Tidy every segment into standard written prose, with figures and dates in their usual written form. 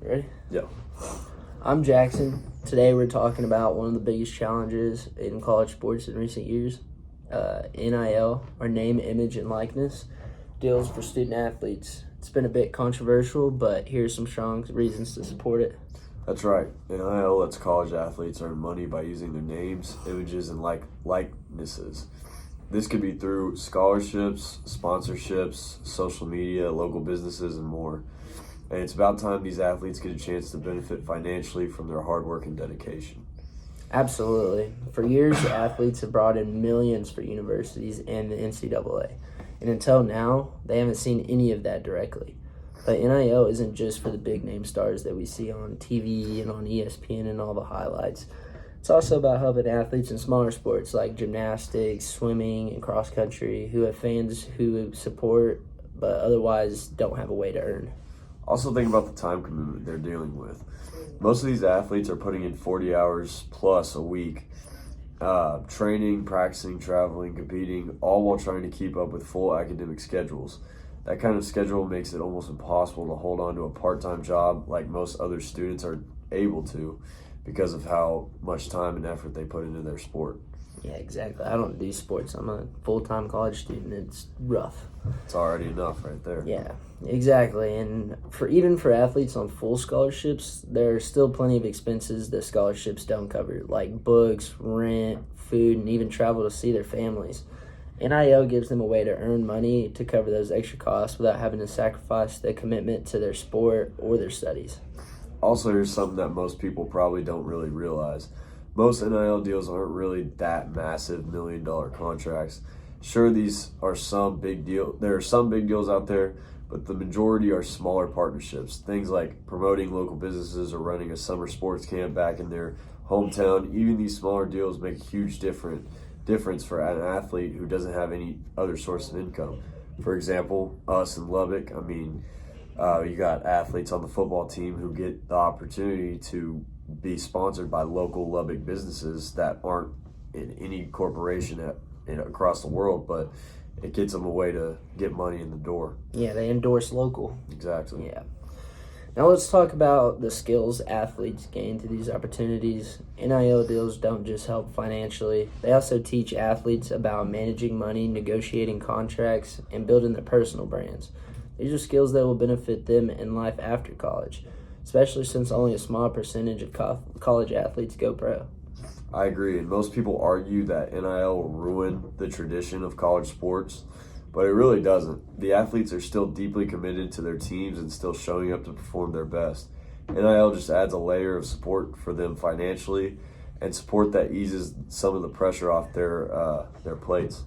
Ready? Yeah. I'm Jackson. Today we're talking about one of the biggest challenges in college sports in recent years, NIL, or name, image, and likeness, deals for student athletes. It's been a bit controversial, but here's some strong reasons to support it. That's right. NIL lets college athletes earn money by using their names, images, and likenesses. This could be through scholarships, sponsorships, social media, local businesses, and more. And it's about time these athletes get a chance to benefit financially from their hard work and dedication. Absolutely. For years, athletes have brought in millions for universities and the NCAA. And until now, they haven't seen any of that directly. But NIL isn't just for the big name stars that we see on TV and on ESPN and all the highlights. It's also about helping athletes in smaller sports like gymnastics, swimming, and cross country who have fans who support but otherwise don't have a way to earn. Also think about the time commitment they're dealing with. Most of these athletes are putting in 40 hours plus a week, training, practicing, traveling, competing, all while trying to keep up with full academic schedules. That kind of schedule makes it almost impossible to hold on to a part-time job like most other students are able to because of how much time and effort they put into their sport. Yeah, exactly. I don't do sports. I'm a full-time college student. It's rough. It's already enough right there. Yeah, exactly. And even for athletes on full scholarships, there are still plenty of expenses that scholarships don't cover, like books, rent, food, and even travel to see their families. NIL gives them a way to earn money to cover those extra costs without having to sacrifice their commitment to their sport or their studies. Also, here's something that most people probably don't really realize. Most NIL deals aren't really that massive $1 million contracts. Sure, these are some big deal. There are some big deals out there, but the majority are smaller partnerships. Things like promoting local businesses or running a summer sports camp back in their hometown. Even these smaller deals make a huge difference for an athlete who doesn't have any other source of income. For example, us in Lubbock, you got athletes on the football team who get the opportunity to be sponsored by local Lubbock businesses that aren't in any corporation across the world, but it gets them a way to get money in the door. Yeah, they endorse local. Exactly. Yeah. Now let's talk about the skills athletes gain through these opportunities. NIL deals don't just help financially. They also teach athletes about managing money, negotiating contracts, and building their personal brands. These are skills that will benefit them in life after college, especially since only a small percentage of college athletes go pro. I agree, and most people argue that NIL will ruin the tradition of college sports, but it really doesn't. The athletes are still deeply committed to their teams and still showing up to perform their best. NIL just adds a layer of support for them financially and support that eases some of the pressure off their plates.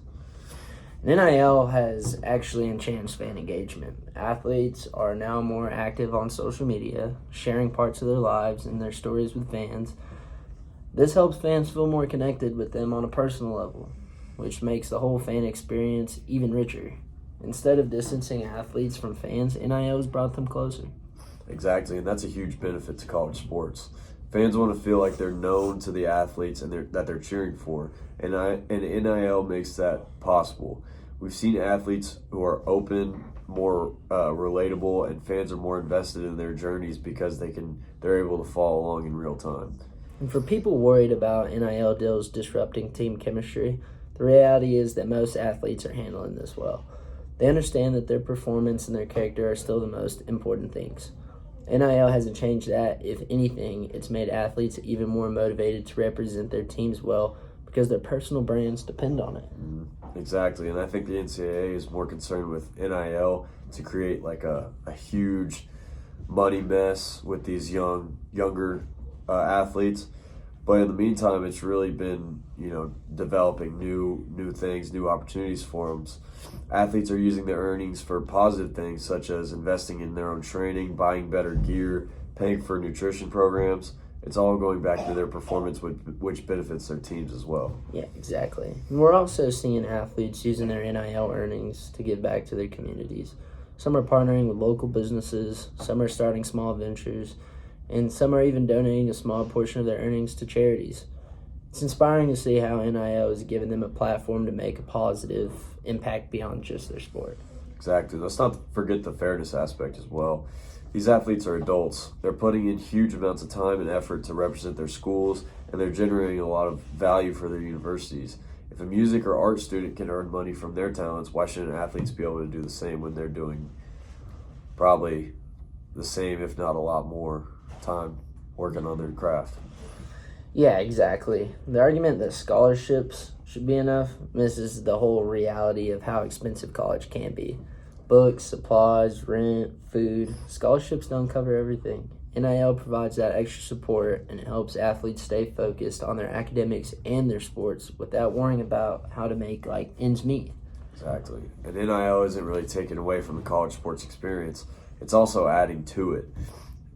NIL has actually enhanced fan engagement. Athletes are now more active on social media, sharing parts of their lives and their stories with fans. This helps fans feel more connected with them on a personal level, which makes the whole fan experience even richer. Instead of distancing athletes from fans, NIL has brought them closer. Exactly, and that's a huge benefit to college sports. Fans want to feel like they're known to the athletes and that they're cheering for, and NIL makes that possible. We've seen athletes who are open, more relatable, and fans are more invested in their journeys because they're able to follow along in real time. And for people worried about NIL deals disrupting team chemistry, the reality is that most athletes are handling this well. They understand that their performance and their character are still the most important things. NIL hasn't changed that. If anything, it's made athletes even more motivated to represent their teams well because their personal brands depend on it. Exactly, and I think the NCAA is more concerned with NIL to create like a huge money mess with these younger athletes. But in the meantime, it's really been developing new things, new opportunities for them. Athletes are using their earnings for positive things such as investing in their own training, buying better gear, paying for nutrition programs. It's all going back to their performance, which benefits their teams as well. Yeah, exactly. And we're also seeing athletes using their NIL earnings to give back to their communities. Some are partnering with local businesses, some are starting small ventures, and some are even donating a small portion of their earnings to charities. It's inspiring to see how NIL has given them a platform to make a positive impact beyond just their sport. Exactly. Let's not forget the fairness aspect as well. These athletes are adults. They're putting in huge amounts of time and effort to represent their schools, and they're generating a lot of value for their universities. If a music or art student can earn money from their talents, why shouldn't athletes be able to do the same when they're doing probably the same, if not a lot more, time working on their craft? Yeah, exactly. The argument that scholarships should be enough misses the whole reality of how expensive college can be. Books, supplies, rent, food. Scholarships don't cover everything. NIL provides that extra support, and it helps athletes stay focused on their academics and their sports without worrying about how to make ends meet. Exactly. And NIL isn't really taken away from the college sports experience. It's also adding to it.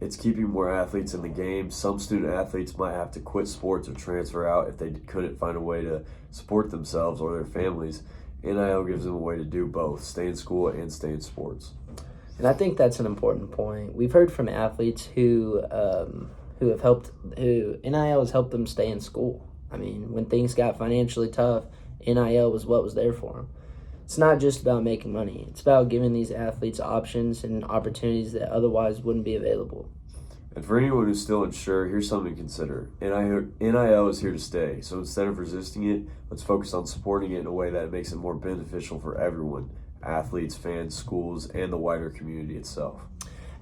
It's keeping more athletes in the game. Some student athletes might have to quit sports or transfer out if they couldn't find a way to support themselves or their families. NIL gives them a way to do both, stay in school and stay in sports. And I think that's an important point. We've heard from athletes who NIL has helped them stay in school. I mean, when things got financially tough, NIL was what was there for them. It's not just about making money. It's about giving these athletes options and opportunities that otherwise wouldn't be available. And for anyone who's still unsure, here's something to consider. NIL is here to stay, so instead of resisting it, let's focus on supporting it in a way that makes it more beneficial for everyone, athletes, fans, schools, and the wider community itself.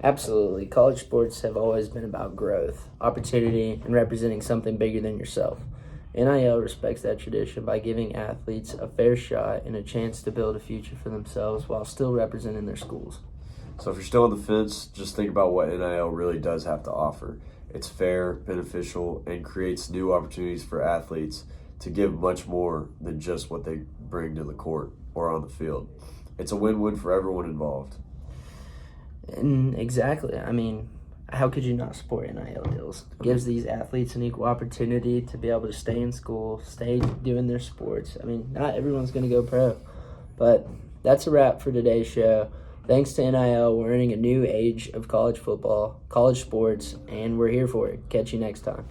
Absolutely. College sports have always been about growth, opportunity, and representing something bigger than yourself. NIL respects that tradition by giving athletes a fair shot and a chance to build a future for themselves while still representing their schools. So if you're still on the fence, just think about what NIL really does have to offer. It's fair, beneficial, and creates new opportunities for athletes to give much more than just what they bring to the court or on the field. It's a win-win for everyone involved. And exactly. I mean, how could you not support NIL deals? It gives these athletes an equal opportunity to be able to stay in school, stay doing their sports. I mean, not everyone's going to go pro. But that's a wrap for today's show. Thanks to NIL, we're entering a new age of college football, college sports, and we're here for it. Catch you next time.